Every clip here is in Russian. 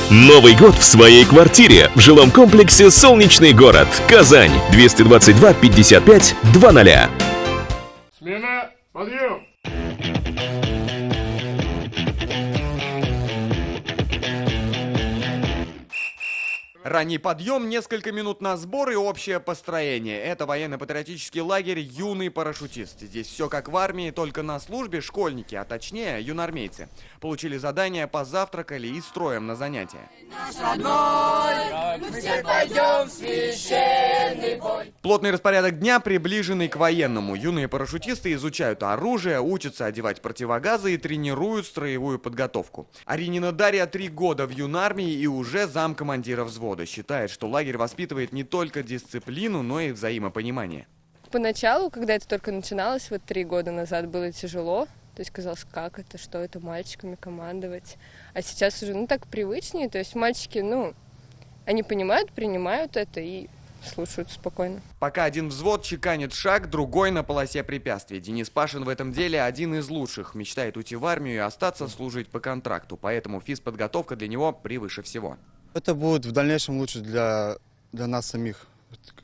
Новый год в своей квартире в жилом комплексе «Солнечный город», Казань, 222 55 00. Смена, подъем! Ранний подъем, несколько минут на сбор и общее построение. Это военно-патриотический лагерь «Юный парашютист». Здесь все как в армии, только на службе школьники, а точнее юнармейцы. Получили задание, позавтракали и строем на занятия. Плотный распорядок дня, приближенный к военному. Юные парашютисты изучают оружие, учатся одевать противогазы и тренируют строевую подготовку. Аринина Дарья 3 года в юнармии и уже замкомандира взвода. Считает, что лагерь воспитывает не только дисциплину, но и взаимопонимание. Поначалу, когда это только начиналось, 3 года назад, было тяжело. То есть казалось, как это, что это, мальчиками командовать. А сейчас уже, так привычнее. То есть мальчики, они понимают, принимают это и слушают спокойно. Пока один взвод чеканит шаг, другой на полосе препятствий. Денис Пашин в этом деле один из лучших. Мечтает уйти в армию и остаться служить по контракту. Поэтому физподготовка для него превыше всего. Это будет в дальнейшем лучше для нас самих.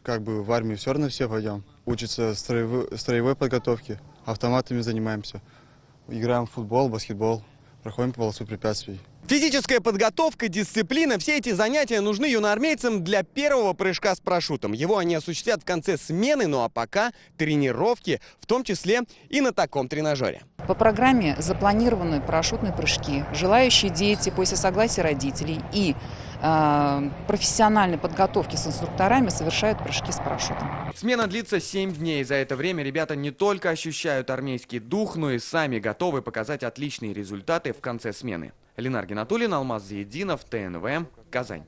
Как бы в армию все равно все пойдем. Учиться строевой подготовке, автоматами занимаемся. Играем в футбол, баскетбол, проходим по полосу препятствий. Физическая подготовка, дисциплина – все эти занятия нужны юноармейцам для первого прыжка с парашютом. Его они осуществят в конце смены, ну а пока тренировки, в том числе и на таком тренажере. По программе запланированы парашютные прыжки. Желающие дети после согласия родителей и профессиональной подготовки с инструкторами совершают прыжки с парашютом. Смена длится 7 дней. За это время ребята не только ощущают армейский дух, но и сами готовы показать отличные результаты в конце смены. Ленар Гинатуллин, Алмаз Заединов, ТНВ, Казань.